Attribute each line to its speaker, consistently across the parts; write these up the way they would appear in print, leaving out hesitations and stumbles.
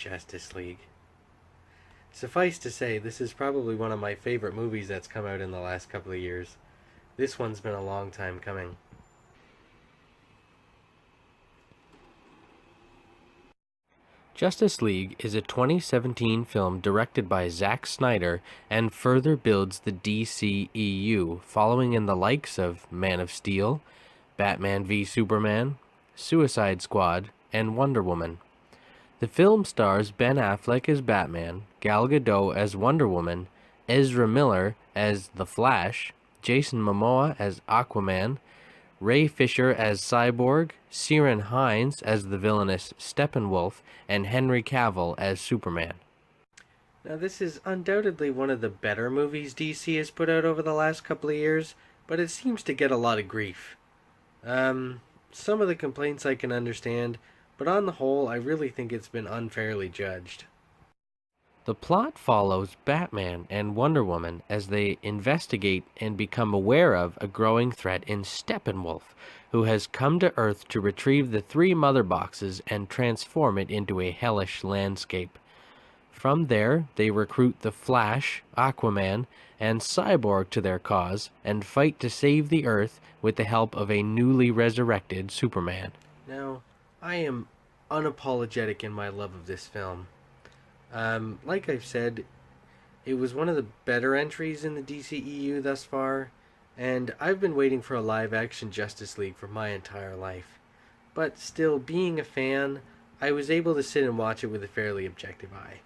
Speaker 1: Justice League. Suffice to say, this is probably one of my favorite movies that's come out in the last couple of years. This one's been a long time coming. Justice League is a 2017 film directed by Zack Snyder and further builds the DCEU, following in the likes of Man of Steel, Batman v Superman, Suicide Squad, and Wonder Woman. The film stars Ben Affleck as Batman, Gal Gadot as Wonder Woman, Ezra Miller as The Flash, Jason Momoa as Aquaman, Ray Fisher as Cyborg, Ciarán Hinds as the villainous Steppenwolf, and Henry Cavill as Superman. Now, this is undoubtedly one of the better movies DC has put out over the last couple of years, but it seems to get a lot of grief. Some of the complaints I can understand, but on the whole, I really think it's been unfairly judged. The plot follows Batman and Wonder Woman as they investigate and become aware of a growing threat in Steppenwolf, who has come to Earth to retrieve the three mother boxes and transform it into a hellish landscape. From there, they recruit the Flash, Aquaman, and Cyborg to their cause and fight to save the Earth with the help of a newly resurrected Superman. Now, I am unapologetic in my love of this film. Like I've said, it was one of the better entries in the DCEU thus far, and I've been waiting for a live-action Justice League for my entire life. But still, being a fan, I was able to sit and watch it with a fairly objective eye.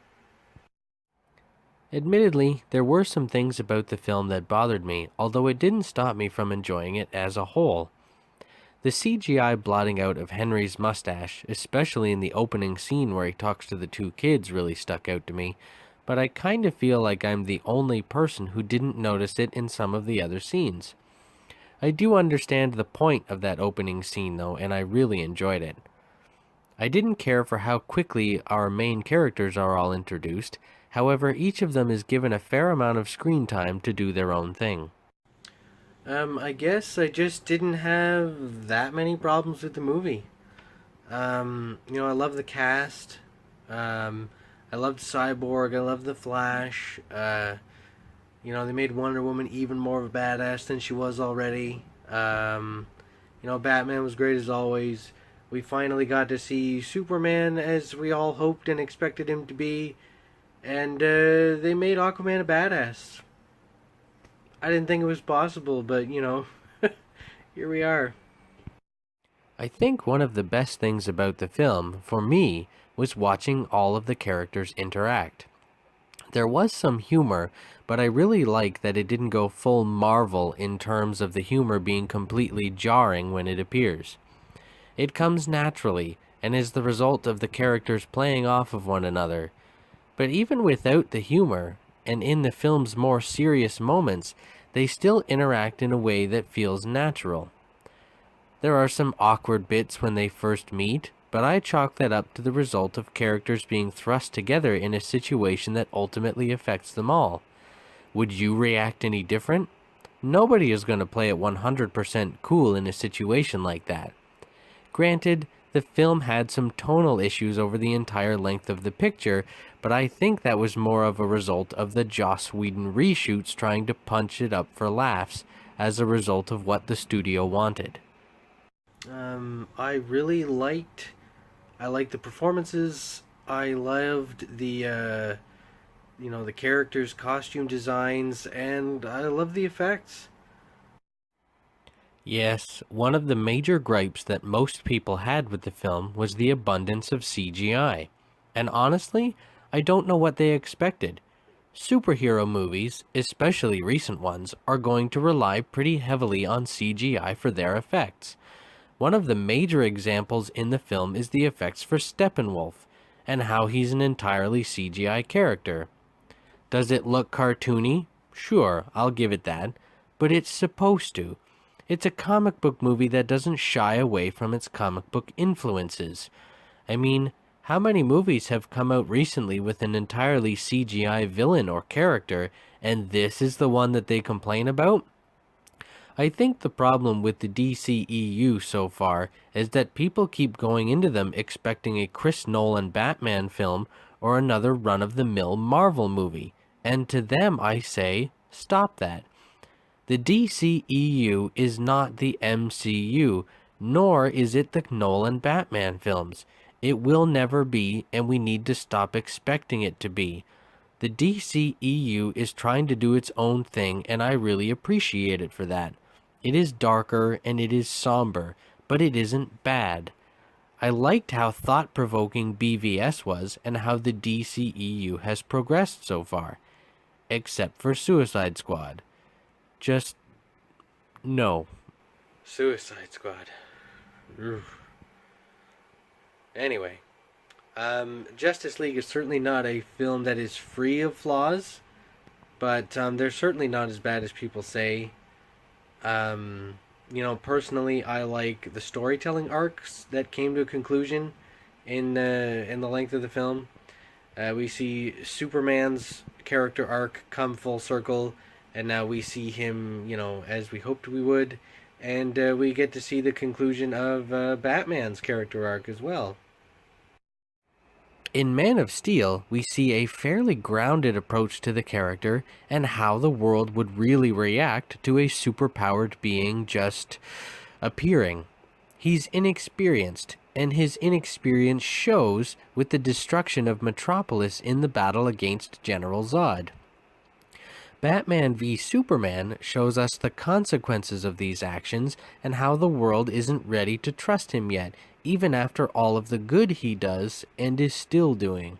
Speaker 1: Admittedly, there were some things about the film that bothered me, although it didn't stop me from enjoying it as a whole. The CGI blotting out of Henry's mustache, especially in the opening scene where he talks to the two kids, really stuck out to me, but I kind of feel like I'm the only person who didn't notice it in some of the other scenes. I do understand the point of that opening scene though, and I really enjoyed it. I didn't care for how quickly our main characters are all introduced, however each of them is given a fair amount of screen time to do their own thing. I guess I just didn't have that many problems with the movie. I love the cast. I loved Cyborg. I loved the Flash. They made Wonder Woman even more of a badass than she was already. Batman was great as always. We finally got to see Superman as we all hoped and expected him to be. And they made Aquaman a badass. I didn't think it was possible, but, here we are. I think one of the best things about the film, for me, was watching all of the characters interact. There was some humor, but I really like that it didn't go full Marvel in terms of the humor being completely jarring when it appears. It comes naturally, and is the result of the characters playing off of one another. But even without the humor, and in the film's more serious moments, they still interact in a way that feels natural. There are some awkward bits when they first meet, but I chalk that up to the result of characters being thrust together in a situation that ultimately affects them all. Would you react any different? Nobody is going to play it 100% cool in a situation like that. Granted, the film had some tonal issues over the entire length of the picture, but I think that was more of a result of the Joss Whedon reshoots trying to punch it up for laughs as a result of what the studio wanted. I really liked the performances. I loved the characters' costume designs, and I love the effects. Yes, one of the major gripes that most people had with the film was the abundance of CGI. And honestly, I don't know what they expected. Superhero movies, especially recent ones, are going to rely pretty heavily on CGI for their effects. One of the major examples in the film is the effects for Steppenwolf, and how he's an entirely CGI character. Does it look cartoony? Sure, I'll give it that, but it's supposed to. It's a comic book movie that doesn't shy away from its comic book influences. I mean, how many movies have come out recently with an entirely CGI villain or character, and this is the one that they complain about? I think the problem with the DCEU so far is that people keep going into them expecting a Chris Nolan Batman film or another run-of-the-mill Marvel movie, and to them I say, stop that. The DCEU is not the MCU, nor is it the Nolan Batman films. It will never be, and we need to stop expecting it to be. The DCEU is trying to do its own thing, and I really appreciate it for that. It is darker and it is somber, but it isn't bad. I liked how thought-provoking BVS was and how the DCEU has progressed so far. Except for Suicide Squad. Just no. Suicide Squad. Oof. Anyway, Justice League is certainly not a film that is free of flaws, but they're certainly not as bad as people say. Personally, I like the storytelling arcs that came to a conclusion in the length of the film. We see Superman's character arc come full circle, and now we see him, as we hoped we would, and we get to see the conclusion of Batman's character arc as well. In Man of Steel, we see a fairly grounded approach to the character and how the world would really react to a superpowered being just appearing. He's inexperienced, and his inexperience shows with the destruction of Metropolis in the battle against General Zod. Batman v Superman shows us the consequences of these actions and how the world isn't ready to trust him yet, even after all of the good he does and is still doing.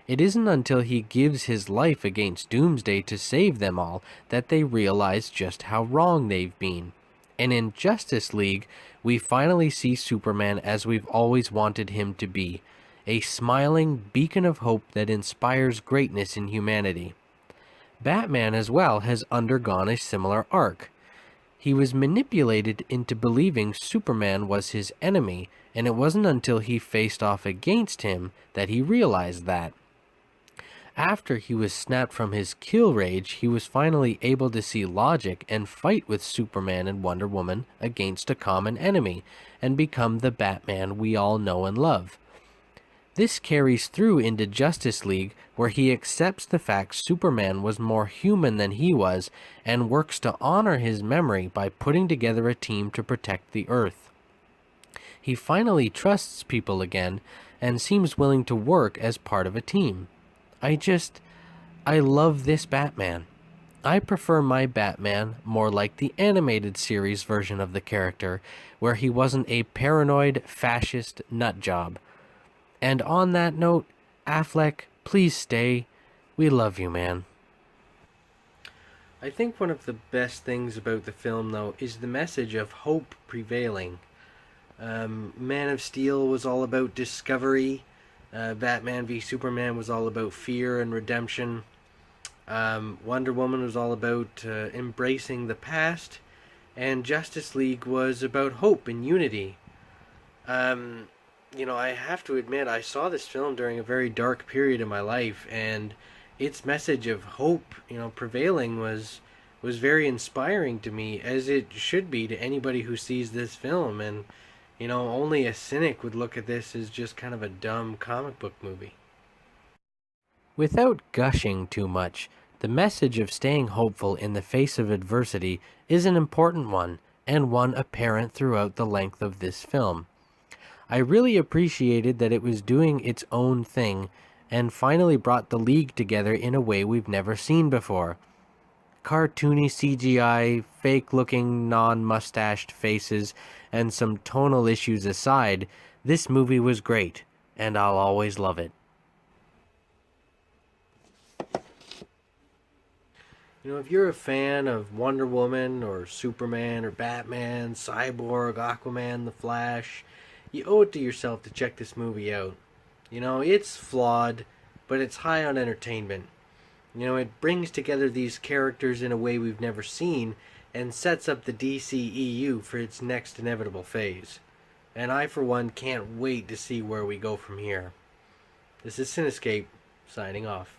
Speaker 1: It isn't until he gives his life against Doomsday to save them all that they realize just how wrong they've been. And in Justice League, we finally see Superman as we've always wanted him to be, a smiling beacon of hope that inspires greatness in humanity. Batman as well has undergone a similar arc. He was manipulated into believing Superman was his enemy, and it wasn't until he faced off against him that he realized that. After he was snapped from his kill rage, he was finally able to see logic and fight with Superman and Wonder Woman against a common enemy, and become the Batman we all know and love. This carries through into Justice League, where he accepts the fact Superman was more human than he was, and works to honor his memory by putting together a team to protect the Earth. He finally trusts people again, and seems willing to work as part of a team. I love this Batman. I prefer my Batman more like the animated series version of the character, where he wasn't a paranoid, fascist nutjob. And on that note, Affleck, please stay. We love you, man. I think one of the best things about the film, though, is the message of hope prevailing. Man of Steel was all about discovery. Batman v Superman was all about fear and redemption. Wonder Woman was all about embracing the past. And Justice League was about hope and unity. I have to admit, I saw this film during a very dark period in my life, and its message of hope, prevailing was very inspiring to me, as it should be to anybody who sees this film. And, only a cynic would look at this as just kind of a dumb comic book movie. Without gushing too much, the message of staying hopeful in the face of adversity is an important one, and one apparent throughout the length of this film. I really appreciated that it was doing its own thing, and finally brought the League together in a way we've never seen before. Cartoony CGI, fake-looking, non-mustached faces, and some tonal issues aside, this movie was great, and I'll always love it. If you're a fan of Wonder Woman, or Superman, or Batman, Cyborg, Aquaman, The Flash, you owe it to yourself to check this movie out. It's flawed, but it's high on entertainment. It brings together these characters in a way we've never seen, and sets up the DCEU for its next inevitable phase. And I, for one, can't wait to see where we go from here. This is Cinescape, signing off.